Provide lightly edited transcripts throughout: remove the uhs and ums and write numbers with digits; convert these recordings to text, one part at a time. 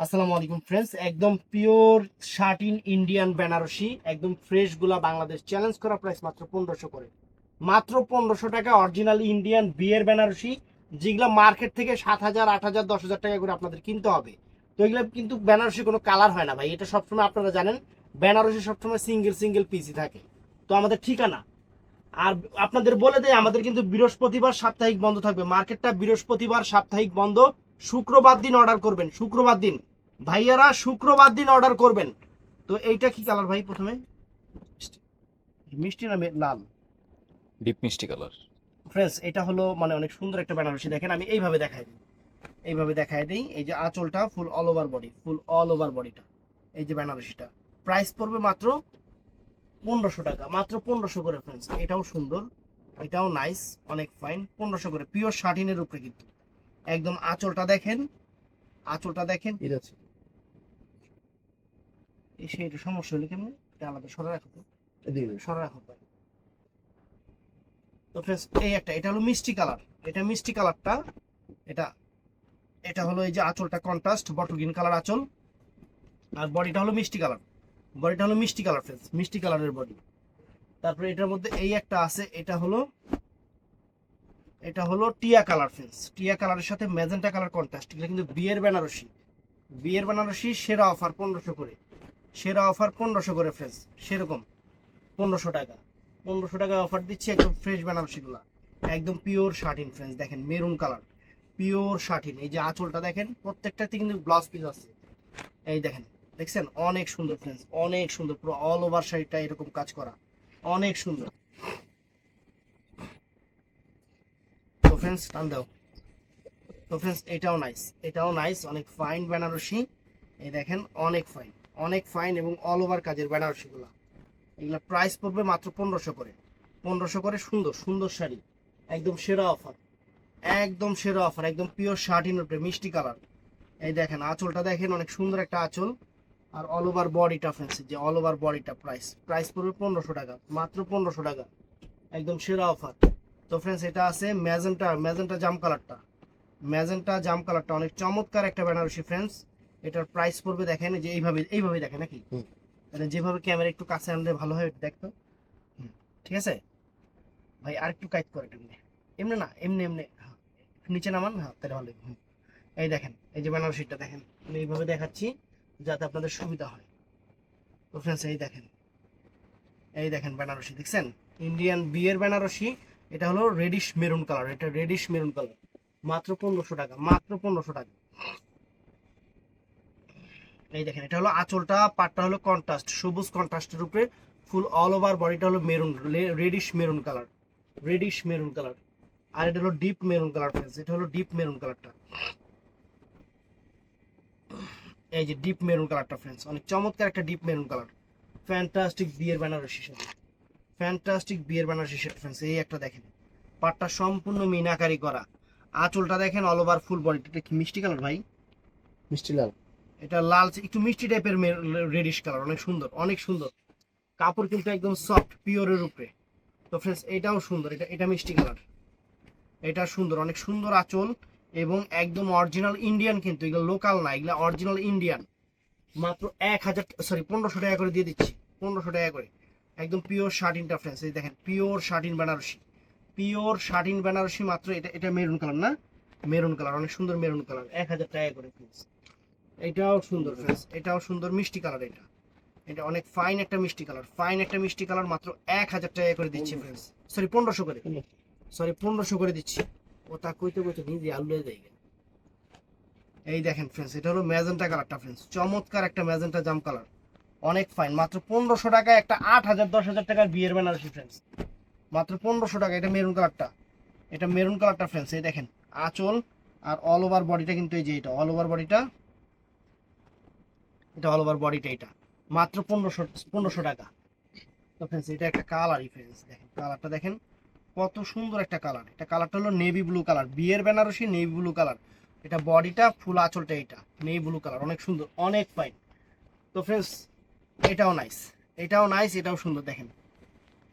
আসসালামু আলাইকুম ফ্রেন্ডস, একদম পিওর শার্টিন ইন্ডিয়ান বেনারসি, একদম ফ্রেশ গুলা বাংলাদেশ চ্যালেঞ্জ করা প্রাইস মাত্র 1500 করে। মাত্র 1500 টাকা অরিজিনাল ইন্ডিয়ান বিয়ের বেনারসি, যেগুলো মার্কেট থেকে 7000 8000 10,000 টাকা করে আপনাদের কিনতে হবে। তো এগুলো কিন্তু বেনারসি কোনো কালার হয় না ভাই, এটা সবসময় আপনারা জানেন। বেনারসি সবসময় সিঙ্গেল সিঙ্গেল পিসি থাকে। তো আমাদের ঠিকানা আর আপনাদের বলে দেয়, আমাদের কিন্তু বৃহস্পতিবার সাপ্তাহিক বন্ধ থাকবে, মার্কেটটা বৃহস্পতিবার সাপ্তাহিক বন্ধ। শুক্রবার দিন অর্ডার করবেন, শুক্রবার দিন ভাইয়ারা শুক্রবার দিন অর্ডার করবেন। তো এইটা কি কালার ভাই? প্রথমে মিষ্টি না লাল? ডিপ মিষ্টি কালার। ফ্রেন্ডস, এটা হলো মানে অনেক সুন্দর একটা বেনারসি। দেখেন আমি এইভাবে দেখাই দিই, এইভাবে দেখাই দিই। এই যে আঁচলটা ফুল অল ওভার বডি, ফুল অল ওভার বডিটা। এই যে বেনারসিটা প্রাইস পড়বে মাত্র 1500 টাকা, মাত্র 1500 করে ফ্রেন্ডস। এটাও সুন্দর, এটাও নাইস, অনেক ফাইন। 1500 করে পিওর শার্টিনের উপরে কিন্তু একদম। আঁচলটা দেখেন, আঁচলটা দেখেন। ঠিক আছে, এই সেইটা সমস্যা হলে কেমন? এটা আলাদা সরা রাখো তো, সরা রাখো তো। তো ফ্রেন্ডস, এই একটা, এটা হলো মিষ্টি কালার, এটা মিষ্টি কালারটা। এটা এটা হলো এই যে আঁচলটা কন্ট্রাস্ট বটল গ্রিন কালার আঁচল, আর বডিটা হলো মিষ্টি কালার। বডিটা হলো মিষ্টি কালার ফ্রেন্ডস, মিষ্টি কালারের বডি। তারপরে এটার মধ্যে এই একটা আছে, এটা হলো টিয়া কালার ফ্রেন্ডস, টিয়া কালারের সাথে ম্যাজেন্টা কালার কন্ট্রাস্ট। এটা কিন্তু বিয়ের বেনারসি, বিয়ের বেনারসি সেরা অফার 1500 করে, সেরা অফার 1500 করে ফ্রেন্ডস। সেরকম 1500 টাকা, 1500 টাকা অফার দিচ্ছি একদম ফ্রেশ বেনারসিগুলা, একদম পিওর শার্টিন ফ্রেন্ডস। দেখেন মেরুন কালার, পিওর শার্টিন। এই যে আঁচলটা দেখেন, প্রত্যেকটাতে কিন্তু ব্লাউজ পিস আছে। এই দেখেন, দেখছেন অনেক সুন্দর ফ্রেন্ডস, অনেক সুন্দর। পুরো অল ওভার শাড়িটা এরকম কাজ করা, অনেক সুন্দর। তো ফ্রেন্ডস টান দাও। তো ফ্রেন্ডস, এটাও নাইস, এটাও নাইস, অনেক ফাইন বেনারসি। এই দেখেন অনেক ফাইন, অনেক ফাইন এবং অল ওভার কাজের বেনারসিগুলো। এগুলো প্রাইস পড়বে মাত্র 1500 করে, 1500 করে। সুন্দর সুন্দর শাড়ি, একদম সেরা অফার, একদম সেরা অফার, একদম পিওর শার্টিন উপরে মিষ্টি কালার। এই দেখেন আঁচলটা দেখেন, অনেক সুন্দর একটা আঁচল। আর অল ওভার বডিটা ফ্রেন্ডস, যে অল ওভার বডিটা প্রাইস পড়বে 1500 টাকা, মাত্র 1500 টাকা, একদম সেরা অফার। তো ফ্রেন্ডস, এটা আছে ম্যাজেন্টা, ম্যাজেন্টা জাম কালারটা, ম্যাজেন্টা জাম কালারটা অনেক চমৎকার একটা বেনারসি ফ্রেন্ডস। এটার প্রাইস পড়বে দেখেন যে এইভাবে, এইভাবে দেখেন নাকি, মানে যেভাবে ক্যামেরা একটু কাছে আনলে ভালো হয় দেখতো। ঠিক আছে ভাই, আর একটু কাইট করে এমনি, এমনি না, এমনি এমনি, হ্যাঁ, নিচে নামান, হ্যাঁ তাহলে ভালো। এই দেখেন, এই যে বেনারসিটা দেখেন, আমি এইভাবে দেখাচ্ছি যাতে আপনাদের সুবিধা হয়। তো ফ্রেন্ডস, এই দেখেন, এই দেখেন বেনারসি দেখছেন, ইন্ডিয়ান বিয়ের বেনারসি। এটা হলো রেডিশ মেরুন কালার, এটা রেডিশ মেরুন কালার, মাত্র 1500 টাকা, মাত্র 1500 টাকা। এই দেখেন, এটা হলো আঁচলটা, পাটটা হলো কন্ট্রাস্ট, সবুজ কন্ট্রাস্টের উপরে ফুল অল ওভার বডিটা হলো maroon, reddish maroon colour, reddish maroon colour. আর এটা হলো ডিপ মেরুন কালার ফ্রেন্ডস, এটা হলো ডিপ মেরুন কালারটা। এই যে ডিপ মেরুন কালারটা ফ্রেন্ডস, অনেক চমৎকার একটা ডিপ মেরুন কালার। ফ্যান্টাস্টিক বিয়ের বেনারসি সেট, ফ্যান্টাস্টিক বিয়ের বেনারসি সেট ফ্রেন্ডস। এই একটা দেখেন, পাটটা সম্পূর্ণ মিনাকারি করা, আঁচলটা দেখেন অল ওভার ফুল বডিটা। কি মিষ্টি কালার ভাই? মিষ্টি লাল। এটা লাল, একটু মিষ্টি টাইপের রেডিশ কালার, অনেক সুন্দর, অনেক সুন্দর। কাপড় কিন্তু একদম সফট পিওরের উপরে। তো ফ্রেন্ডস, এটাও সুন্দর, এটা এটা মিষ্টি কালার, এটা সুন্দর, অনেক সুন্দর আঁচল এবং একদম অরিজিনাল ইন্ডিয়ান, কিন্তু এগুলো লোকাল না, এগুলো অরিজিনাল ইন্ডিয়ান। মাত্র 1000, সরি 1500 টাকা করে দিয়ে দিচ্ছি, 1500 টাকা করে, একদম পিওর শার্টিনটা ফ্রেন্ডস। এই দেখেন pure satin Benarasi, pure satin Benarasi, মাত্র এটা এটা মেরুন কালার না, মেরুন কালার, অনেক সুন্দর মেরুন কালার, 1000 টাকা করে ফ্রেন্ডস। এটাও সুন্দর ফ্রেন্ডস, এটাও সুন্দর মিষ্টি কালার। এটা এটা অনেক ফাইন একটা মিষ্টি কালার, ফাইন একটা মিষ্টি কালার, মাত্র 1000 টাকা করে দিচ্ছি ফ্রেন্ডস। সরি 1500 করে, সরি 1500 করে দিচ্ছি। ও তা কইতে কইতে নিজে আলু দেয়। এই দেখেন ফ্রেন্ডস, এটা হলো ম্যাজেন্টা কালারটা ফ্রেন্ডস, চমৎকার একটা ম্যাজেন্টা জাম কালার, অনেক ফাইন। মাত্র 1500 টাকা, একটা 8000 10,000 টাকার বিয়ের বেনারসি ফ্রেন্ডস, মাত্র 1500 টাকা। এটা মেরুন কালারটা, এটা মেরুন কালারটা ফ্রেন্ডস। এই দেখেন আঁচল আর অল ওভার বডিটা কিন্তু এই যে এটা অল ওভার বডিটা, এটা অল ওভার বডিটা, এটা মাত্র 1500 টাকা। তো ফ্রেন্ডস, এটা একটা কালারই ফ্রেন্ডস, দেখেন কালারটা দেখেন কত সুন্দর একটা কালার। এটা কালারটা হলো নেভি ব্লু কালার, বিয়ের বেনারসি নেভি ব্লু কালার। এটা বডিটা ফুল আঁচলটা এটা নেভি ব্লু কালার, অনেক সুন্দর, অনেক ফাইন। তো ফ্রেন্ডস, এটাও নাইস, এটাও নাইস, এটাও সুন্দর। দেখেন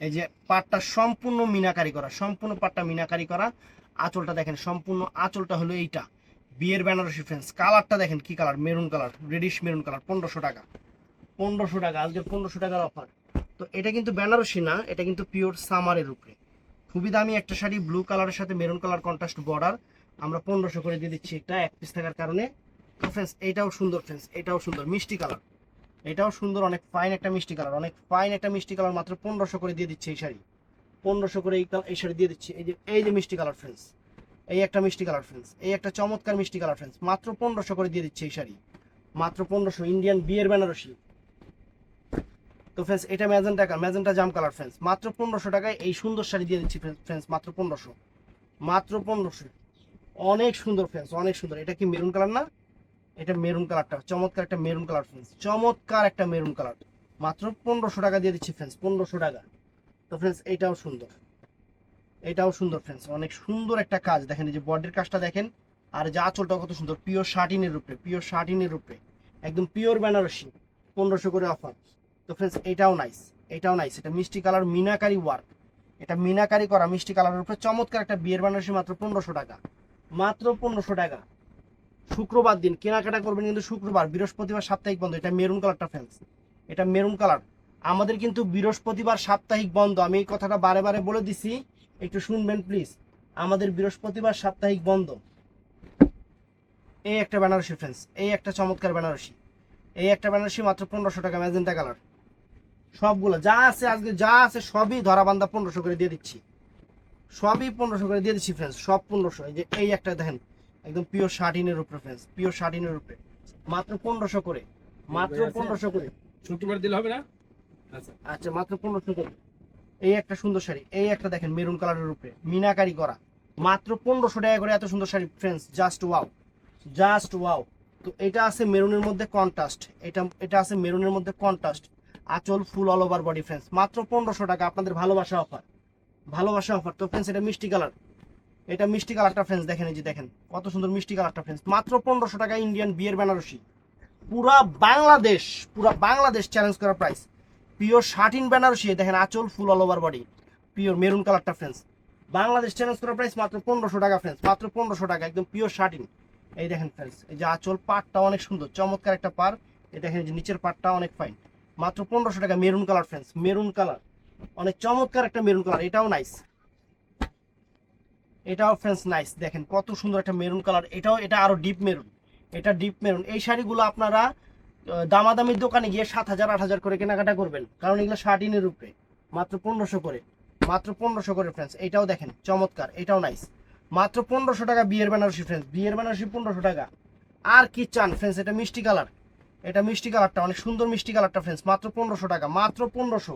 এই যে পাটটা সম্পূর্ণ মিনাকারি করা, সম্পূর্ণ পাটটা মিনাকারি করা। আঁচলটা দেখেন, সম্পূর্ণ আঁচলটা হলো এইটা বিয়ের বেনারসি ফ্রেন্ডস, কালারটা দেখেন কি colour, maroon colour, reddish maroon colour, 1500 টাকা, 1500 টাকা, আজকে 1500 টাকার অফার। তো এটা কিন্তু বেনারসি না, এটা কিন্তু পিওর সামারের উপরে, খুবই দামি একটা শাড়ি, ব্লু কালারের সাথে মেরুন কালার কন্ট্রাস্ট বর্ডার, আমরা 1500 করে দিয়ে দিচ্ছি, এটা এক পিস থাকার কারণে। তো ফ্রেন্ডস এটাও সুন্দর ফ্রেন্ডস, এটাও সুন্দর মিষ্টি কালার, এটাও সুন্দর, অনেক ফাইন একটা মিষ্টি কালার, অনেক ফাইন একটা মিষ্টি কালার, মাত্র 1500 করে দিয়ে দিচ্ছি এই শাড়ি, 1500 করে এই শাড়ি দিয়ে দিচ্ছি। এই যে মিষ্টি কালার ফ্রেন্ডস, এই একটা মিষ্টি কালার ফ্রেন্ডস, এই একটা চমৎকার মিষ্টি কালার ফ্রেন্ডস, মাত্র 1500 করে দিয়ে দিচ্ছে এই শাড়ি, মাত্র 1500, ইন্ডিয়ান বিয়ের বেনারসি। তো ফ্রেন্ডস এটা ম্যাজেন্টা জাম কালার ফ্রেন্ডস, মাত্র 1500 টাকায় এই সুন্দর শাড়ি দিয়ে দিচ্ছি ফ্রেন্ডস, মাত্র 1500, মাত্র 1500, অনেক সুন্দর ফ্রেন্ডস, অনেক সুন্দর। এটা কি মেরুন কালার না? এটা মেরুন কালারটা চমৎকার একটা মেরুন কালার ফ্রেন্ডস, চমৎকার একটা মেরুন কালার, মাত্র 1500 টাকা দিয়ে দিচ্ছি ফ্রেন্ডস, 1500 টাকা। তো ফ্রেন্ডস এটাও সুন্দর, এটাও সুন্দর ফ্রেন্ডস, অনেক সুন্দর একটা কাজ, দেখেন এই যে বডির কাজটা দেখেন, আর যে আঁচলটা কত সুন্দর, পিওর শার্টিনের উপরে, পিওর শার্টিনের উপরে, একদম পিওর বেনারসি, 1500 করে অফার। তো ফ্রেন্ডস এটাও নাইস, এটাও নাইস, এটা মিষ্টি কালার মিনাকারি ওয়ার্ক, এটা মিনাকারি করা মিষ্টি কালারের উপরে চমৎকার একটা বিয়ের বেনারসি, মাত্র 1500 টাকা, মাত্র 1500 টাকা। শুক্রবার দিন কেনাকাটা করবেন কিন্তু শুক্রবার, বৃহস্পতিবার সাপ্তাহিক বন্ধ। এটা মেরুন কালারটা ফ্রেন্ডস, এটা মেরুন কালার, আমাদের কিন্তু বৃহস্পতিবার সাপ্তাহিক বন্ধ, আমি এই কথাটা বারে বারে বলে দিছি, একটু শুনবেন প্লিজ, আমাদের বৃহস্পতিবার সাপ্তাহিক বন্ধ। এই একটা বেনারসি ফ্রেন্ডস, এই একটা চমৎকার বেনারসি, এই একটা বেনারসি মাত্র 1500 টাকা, ম্যাজেন্টা কালার, সবগুলো যা আছে আজকে যা আছে সবই ধরাবান্ধা 1500 করে দিয়ে দিচ্ছি, সবই 1500 করে দিয়ে দিচ্ছি ফ্রেন্ডস, সব 1500। এই যে এই একটা দেখেন, একদম পিওর শার্টিনের উপরে ফ্রেন্ডস, পিওর শার্টিনের উপরে, মাত্র 1500 করে, মাত্র 1500 করে। শুক্রবার দিলে হবে না? আচ্ছা, আচ্ছা মাত্র 1500 করে। এই একটা সুন্দর শাড়ি, এই একটা দেখেন মেরুন কালারের উপরে মিনাকারি করা, মাত্র 1500 টাকা করে, এত সুন্দর sari friends, just wow, just wow. তো এটা আছে মেরুনের মধ্যে কন্ট্রাস্ট, এটা আছে মেরুনের মধ্যে কন্ট্রাস্ট, আঁচল ফুল অল ওভার বডি ফ্রেন্ডস, মাত্র 1500 টাকা, আপনাদের ভালোবাসা অফার, ভালোবাসা অফার। তো ফ্রেন্ডস এটা মিষ্টি কালার, এটা মিষ্টি কালারটা ফ্রেন্ডস দেখেন, এই যে দেখেন কত সুন্দর মিষ্টি কালারটা ফ্রেন্ডস, মাত্র 1500 টাকা, ইন্ডিয়ান বিয়ের বেনারসি, পুরা বাংলাদেশ, পুরা বাংলাদেশ চ্যালেঞ্জ করা প্রাইস, পিওর শার্টিন বেনারসি, দেখেন আঁচল ফুল all over body, pure maroon কালারটা ফ্রেন্ডস, বাংলাদেশ চ্যালেঞ্জ করা প্রাইস মাত্র 1500 টাকা ফ্রেন্ডস, মাত্র 1500 টাকা, একদম পিওর শার্টিন। এই দেখেন ফ্রেন্ডস, এই যে আঁচল পাটটা অনেক সুন্দর, চমৎকার একটা পার, এই দেখেন যে নিচের পাটটা অনেক ফাইন, মাত্র 1500 টাকা, maroon colour friends, maroon colour, অনেক চমৎকার একটা মেরুন কালার, এটাও নাইস, এটাও ফ্রেন্ডস নাইস, দেখেন কত সুন্দর একটা মেরুন কালার, এটাও, এটা আরো ডিপ মেরুন, এটা ডিপ মেরুন। এই শাড়িগুলো আপনারা দামাদামির দোকানে গিয়ে 7000 8000 করে কেনাকাটা করবেন, কারণ এগুলো শার্টিনের উপরে, মাত্র 1500 করে, মাত্র 1500 করে ফ্রেন্ডস। এটাও দেখেন চমৎকার, এটাও নাইস, মাত্র 1500 টাকা বিয়ের বেনারসি ফ্রেন্ডস, বিয়ের বেনারসি 1500 টাকা। আর কি চান ফ্রেন্ডস, এটা মিষ্টি কালার, এটা মিষ্টি কালারটা অনেক সুন্দর, মিষ্টি কালারটা ফ্রেন্ডস, মাত্র 1500 টাকা, মাত্র 1500,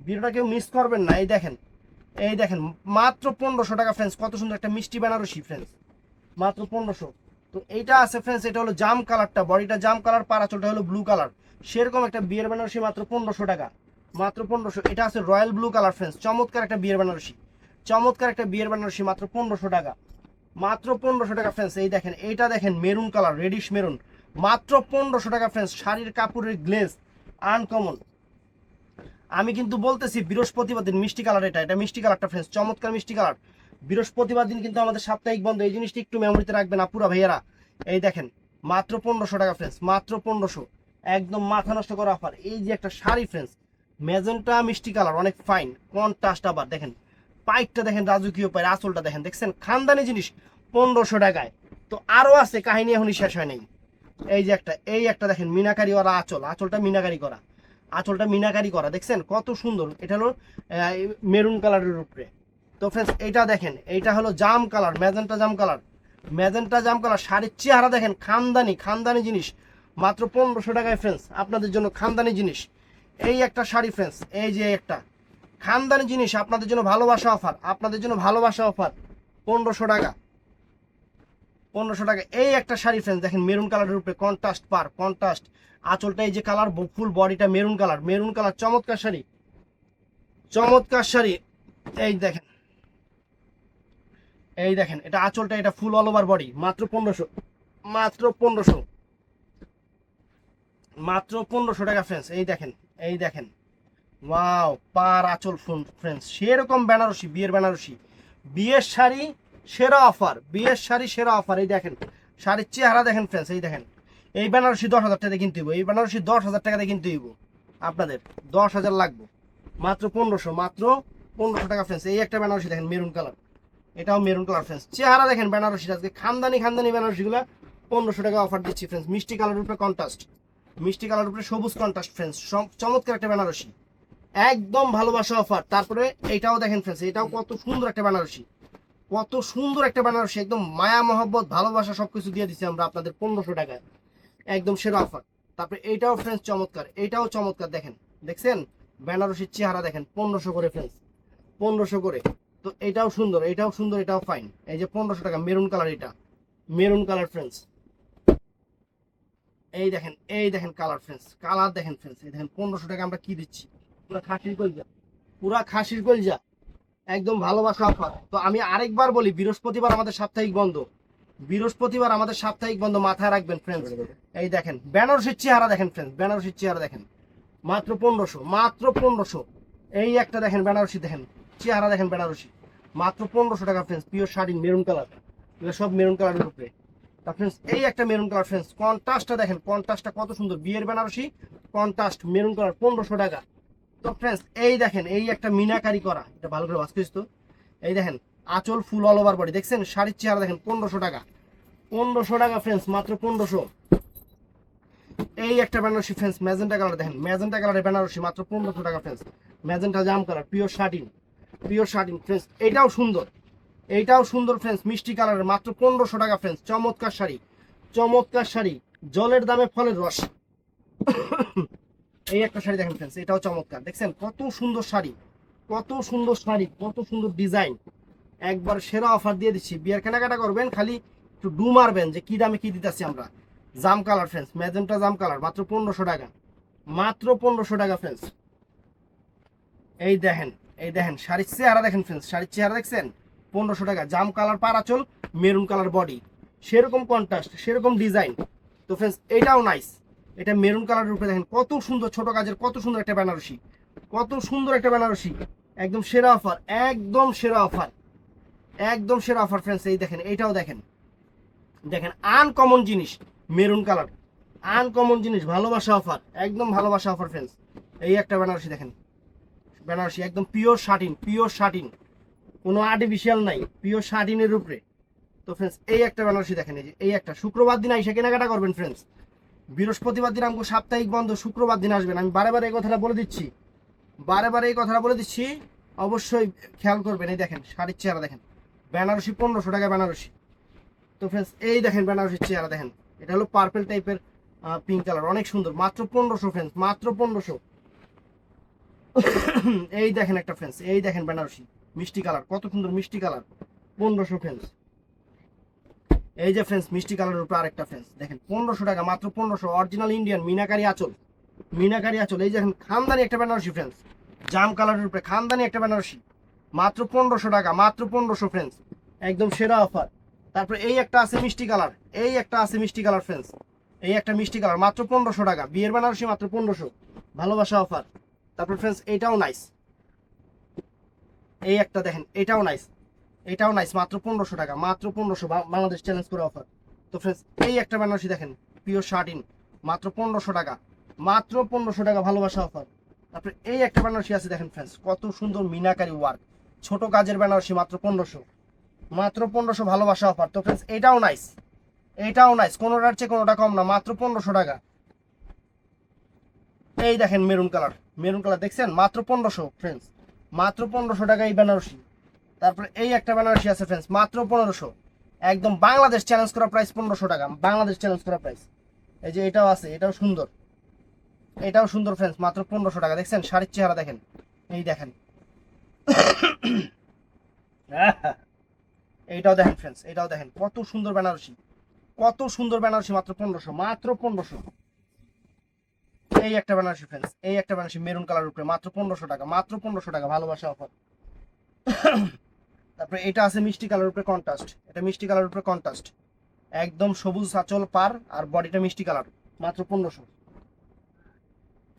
ভিডিওটা কেউ মিস করবেন না। এই দেখেন, এই দেখেন মাত্র 1500 টাকা ফ্রেন্ডস, কত সুন্দর একটা মিষ্টি বেনারসি ফ্রেন্ডস, মাত্র 1500। তো এইটা আছে ফ্রেন্ডস, এটা হলো জাম কালারটা, বডিটা জাম কালার, পারাচলটা হলো ব্লু কালার, সেরকম একটা বিয়ের বেনারসি, মাত্র 1500 টাকা, মাত্র 1500। এটা আছে রয়্যাল ব্লু কালার ফ্রেন্ডস, চমৎকার একটা বিয়ের বেনারসি, চমৎকার একটা বিয়ের বেনারসি, মাত্র 1500 টাকা, মাত্র 1500 টাকা ফ্রেন্ডস। এই দেখেন এইটা দেখেন মেরুন কালার, রেডিশ মেরুন, মাত্র 1500 টাকা ফ্রেন্ডস, শাড়ির কাপড়ের গ্লেজ আনকমন। আমি কিন্তু বলতেছি বৃহস্পতিবার দিন মিষ্টি কালার, এটা মিষ্টি কালারটা ফ্রেন্ডস, চমৎকার মিষ্টি কালার, বৃহস্পতিবার দিন কিন্তু আমাদের সাপ্তাহিক বন্ধ, এই জিনিসটা একটু মেমোরিতে রাখবেন আপুরা ভাইয়ারা। এই দেখেন মাত্র 1500 টাকা ফ্রেন্ডস, মাত্র 1500, একদম মাথা নষ্ট করা অফার। এই যে একটা শাড়ি ফ্রেন্ডস, ম্যাজেন্টা মিষ্টি কালার, অনেক ফাইন কন্ট্রাস্ট, আবার দেখেন পাইপটা দেখেন রাজকীয় পায়ের, আঁচলটা দেখেন, দেখছেন খানদানি জিনিস, 1500 টাকায়। তো আরো আছে, কাহিনী এখনই শেষ হয় নাই। এই একটা দেখেন মিনাকারি ওরা আঁচল, আঁচলটা মিনাকারি করা, আঁচলটা মিনাকারি করা, দেখছেন কত সুন্দর। এটা হলো মেরুন কালারের উপরে। তো ফ্রেন্ডস এইটা দেখেন, এইটা হলো জাম কালার, ম্যাজেন্টা জাম কালার, ম্যাজেন্টা জাম কালার, শাড়ির চেহারা দেখেন খানদানি, খানদানি জিনিস, মাত্র 1500 টাকায় ফ্রেন্ডস, আপনাদের জন্য খানদানি জিনিস। এই একটা শাড়ি ফ্রেন্ডস, এই যে একটা খানদানি জিনিস, আপনাদের জন্য ভালোবাসা অফার, আপনাদের জন্য ভালোবাসা অফার, 1500 টাকা, 1500 টাকা। এই একটা শাড়ি ফ্রেন্ডস দেখেন মেরুন কালারের উপরে কন্ট্রাস্ট পার, কন্ট্রাস্ট আঁচলটা, এই যে কালার, ফুল বডিটা মেরুন কালার, মেরুন কালার, চমৎকার শাড়ি, চমৎকার শাড়ি। এই দেখেন, এই দেখেন এটা আঁচলটা, এটা ফুল অল ওভার বডি, মাত্র 1500, মাত্র 1500, মাত্র 1500 টাকা ফ্রেন্ডস। এই দেখেন, এই দেখেন ওয়াও, পার আঁচল ফুল ফ্রেন্ডস, সেরকম বেনারসি, বিয়ের বেনারসি, বিয়ের শাড়ি সেরা অফার, বিয়ের শাড়ি সেরা অফার। এই দেখেন শাড়ির চেহারা দেখেন ফ্রেন্ডস, এই দেখেন এই বেনারসি 10,000 টাকা কিনতে হইব, এই বেনারসি 10,000 টাকা দিয়ে কিনতে হইব আপনাদের, 10,000 লাগবে, মাত্র 1500, মাত্র 1500 টাকা ফ্রেন্ডস। এই একটা বেনারসি দেখেন মেরুন কালার, এটাও মেরুন কালার ফ্রেন্ডস। চেহারা দেখেন বেনারসি, আজকে খানদানি খানদানি বেনারসিগুলো 1500 টাকা অফার দিচ্ছি ফ্রেন্ডস। মিষ্টি কালারের উপরে কন্ট্রাস্ট, মিষ্টি কালারের উপরে সবুজ কন্ট্রাস্ট ফ্রেন্ডস, চমৎকার একটা বেনারসি, একদম ভালোবাসা অফার। তারপরে এইটাও দেখেন ফ্রেন্ডস, এটাও কত সুন্দর একটা বেনারসি, কত সুন্দর একটা বেনারসি, একদম মায়া মহব্বত ভালোবাসা সবকিছু দিয়ে দিচ্ছি আমরা আপনাদের 1500 টাকায়, একদম সেরা অফার। তারপরে এইটাও ফ্রেন্ডস চমৎকার, এইটাও চমৎকার, দেখেন দেখছেন বেনারসির চেহারা দেখেন, 1500 করে ফ্রেন্ডস, 1500 করে। তো এটাও সুন্দর, এটাও সুন্দর, এটাও ফাইন। এই যে 1500 টাকা মেরুন কালার, এটা মেরুন কালার ফ্রেন্ডস, এই দেখেন, এই দেখেন কালার ফ্রেন্ডস, কালার দেখেন ফ্রেন্ডস, এই দেখেন 1500 টাকা আমরা কি দিচ্ছি, পুরা খাসির কলজা, পুরা খাসির কলজা, একদম ভালোবাসা অফার। তো আমি আরেকবার বলি, বৃহস্পতিবার আমাদের সাপ্তাহিক বন্ধ, বৃহস্পতিবার আমাদের সাপ্তাহিক বন্ধ, মাথায় রাখবেন ফ্রেন্ডস। এই দেখেন বেনারসির চেহারা দেখেন ফ্রেন্ডস, বেনারসির চেহারা দেখেন, মাত্র 1500, মাত্র 1500। এই একটা দেখেন বেনারসি, দেখেন চেহারা দেখেন বেনারসি, মাত্র 1500 টাকা friends. Pure sari maroon colour, এগুলো সব মেরুন কালারের উপরে। তা ফ্রেন্ডস এই একটা মেরুন কালার ফ্রেন্ডস, কন্ট্রাস্টটা দেখেন, কন্ট্রাস্টটা কত সুন্দর, বিয়ের বেনারসি কন্ট্রাস্ট মেরুন কালার, 1500 টাকা। তো ফ্রেন্ডস এই দেখেন এই একটা মিনাকারি করা, এটা ভালো করে বাঁচতেছ তো, এই দেখেন আঁচল ফুল অল ওভার বডি, দেখছেন শাড়ির চেহারা দেখেন, 1500 টাকা, 1500 টাকা ফ্রেন্ডস, মাত্র 1500। এই একটা বেনারসি ফ্রেন্ডস, ম্যাজেন্টা কালার দেখেন, ম্যাজেন্টা কালারের বেনারসি, মাত্র 1500 টাকা ফ্রেন্ডস। ম্যাজেন্টা জাম colour, pure satin, pure satin friends, এইটাও সুন্দর, এইটাও সুন্দর ফ্রেন্ডস, মিষ্টি কালারের, মাত্র 1500 টাকা ফ্রেন্ডস। চমৎকার শাড়ি, চমৎকার শাড়ি, জলের দামে ফলের রস। এই একটা শাড়ি দেখেন ফ্রেন্ডস, এটাও চমৎকার, দেখছেন কত সুন্দর শাড়ি, কত সুন্দর শাড়ি, কত সুন্দর ডিজাইন, একবার সেরা অফার দিয়ে দিচ্ছি। বিয়ার কেনাকাটা করবেন, খালি একটু ডু মারবেন যে কি দামে কি দিতেছি আমরা। জাম কালার ফ্রেন্ডস, ম্যাজেন্টা জাম কালার, মাত্র 1500 টাকা, মাত্র 1500 টাকা ফ্রেন্ডস। এই দেখেন, এই দেখেন শাড়ির চেহারা দেখেন ফ্রেন্ডস, শাড়ির চেহারা দেখছেন, 1500 টাকা, জাম কালার পারাচল, মেরুন কালার বডি, সেরকম কন্ট্রাস্ট, সেরকম ডিজাইন। তো ফ্রেন্ডস এটাও নাইস, এটা মেরুন কালারের উপরে দেখেন কত সুন্দর, ছোট কাজের কত সুন্দর একটা বেনারসি, কত সুন্দর একটা বেনারসি, একদম সেরা অফার, একদম সেরা অফার, একদম সেরা অফার ফ্রেন্ডস। এই দেখেন এইটাও দেখেন, দেখেন আনকমন জিনিস, মেরুন কালার, আনকমন জিনিস, ভালোবাসা অফার, একদম ভালোবাসা অফার ফ্রেন্ডস। এই একটা বেনারসি দেখেন, বেনারসি একদম পিওর শার্টিন, পিওর শার্টিন, কোনো আর্টিফিশিয়াল নাই, পিওর শার্টিনের উপরে। তো ফ্রেন্ডস এই একটা বেনারসি দেখেন, এই যে এই একটা, শুক্রবার দিন আইসা কেনাকাটা করবেন ফ্রেন্ডস, বৃহস্পতিবার দিন আমাকে সাপ্তাহিক বন্ধ, শুক্রবার দিন আসবেন। আমি বারে বারে এই কথাটা বলে দিচ্ছি, বারে বারে এই কথাটা বলে দিচ্ছি, অবশ্যই খেয়াল করবেন। এই দেখেন শাড়ির চেহারা দেখেন, বেনারসি 1500 টাকা বেনারসি। তো ফ্রেন্ডস এই দেখেন বেনারসির চেহারা দেখেন, এটা হলো পার্পল টাইপের পিঙ্ক কালার, অনেক সুন্দর, মাত্র 1500 ফ্রেন্ডস, মাত্র 1500। এই দেখেন একটা ফ্রেন্ডস, এই দেখেন বেনারসি মিষ্টি কালার, কত সুন্দর মিষ্টি কালার, 1500 ফ্রেন্ডস। এই যে ফ্রেন্ডস মিষ্টি কালারের উপর আরেকটা ফ্রেন্ডস দেখেন, 1500 টাকা, মাত্র 1500, অরিজিনাল ইন্ডিয়ান মিনাকারি আঁচল, মিনাকারি আঁচল। এই দেখেন খানদানি একটা বেনারসি ফ্রেন্ডস, জাম কালারের উপরে খানদানি একটা বেনারসি, মাত্র 1500 টাকা, মাত্র 1500 ফ্রেন্ডস, একদম সেরা অফার। তারপরে এই একটা আছে মিষ্টি কালার, এই একটা আছে মিষ্টি কালার ফ্রেন্ডস, এই একটা মিষ্টি কালার, মাত্র 1500 টাকা, বিয়ের বেনারসি, মাত্র 1500, ভালোবাসা অফার। তারপর ফ্রেন্ডস এইটাও নাইস, এই একটা দেখেন, এটাও নাইস, এটাও নাইস, মাত্র 1500 টাকা, মাত্র 1500, বাংলাদেশ চ্যালেঞ্জ করে অফার। তো ফ্রেন্ডস এই একটা বেনারসি দেখেন, পিওর শার্টিন, মাত্র 1500 টাকা, মাত্র 1500 টাকা, ভালোবাসা অফার। তারপরে এই একটা বেনারসি আছে দেখেন ফ্রেন্ডস, কত সুন্দর মিনাকারি ওয়ার্ক, ছোট কাজের বেনারসি, মাত্র 1500, মাত্র 1500, ভালোবাসা অফার। তো ফ্রেন্ডস এটাও নাইস, এটাও নাইস, কোনোটার চেয়ে কোনোটা কম না, মাত্র 1500 টাকা। এই দেখেন মেরুন কালার, মেরুন কালার দেখছেন, মাত্র 1500 ফ্রেন্ডস, মাত্র 1500 টাকা এই বেনারসি। তারপরে এই একটা বেনারসি আছে ফ্রেন্ডস, মাত্র 1500, একদম বাংলাদেশ চ্যালেঞ্জ করা প্রাইস, 1500 টাকা, বাংলাদেশ চ্যালেঞ্জ করা প্রাইস। এই যে এটাও আছে, এটাও সুন্দর, এটাও সুন্দর ফ্রেন্ডস, মাত্র 1500 টাকা। দেখছেন শাড়ির চেহারা দেখেন, এই দেখেন, এইটাও দেখেন ফ্রেন্ডস, এটাও দেখেন কত সুন্দর বেনারসি, কত সুন্দর বেনারসি, মাত্র 1500, মাত্র 1500। এই একটা বেনারসি ফ্রেন্ডস, এই একটা বেনারসি মেরুন কালার উপরে, মাত্র 1500 টাকা, মাত্র 1500 টাকা, ভালোবাসা অফার। তারপরে এটা আছে মিষ্টি কালার উপরে কন্ট্রাস্ট, এটা মিষ্টি কালার উপরে কন্ট্রাস্ট, একদম সবুজ আঁচল পার, আর বডিটা মিষ্টি কালার, মাত্র 1500।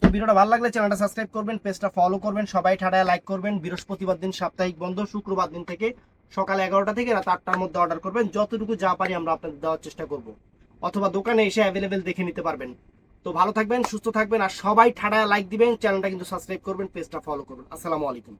তো ভিডিওটা ভালো লাগলে চ্যানেলটা সাবস্ক্রাইব করবেন, পেজটা ফলো করবেন, সবাই ঠাডায় লাইক করবেন। বৃহস্পতিবার দিন সাপ্তাহিক বন্ধ, শুক্রবার দিন থেকে সকাল 11টা থেকে রাত 8টার মধ্যে অর্ডার করবেন, যতটুকু যা পারি আমরা আপনাদের দেওয়ার চেষ্টা করব, অথবা দোকানে এসে অ্যাভেলেবেল দেখে নিতে পারবেন। তো ভালো থাকবেন, সুস্থ থাকবেন, আর সবাই ঠাডা লাইক দিবেন, চ্যানেলটা কিন্তু সাবস্ক্রাইব করবেন, পেজটা ফলো করবেন। আসসালামু আলাইকুম।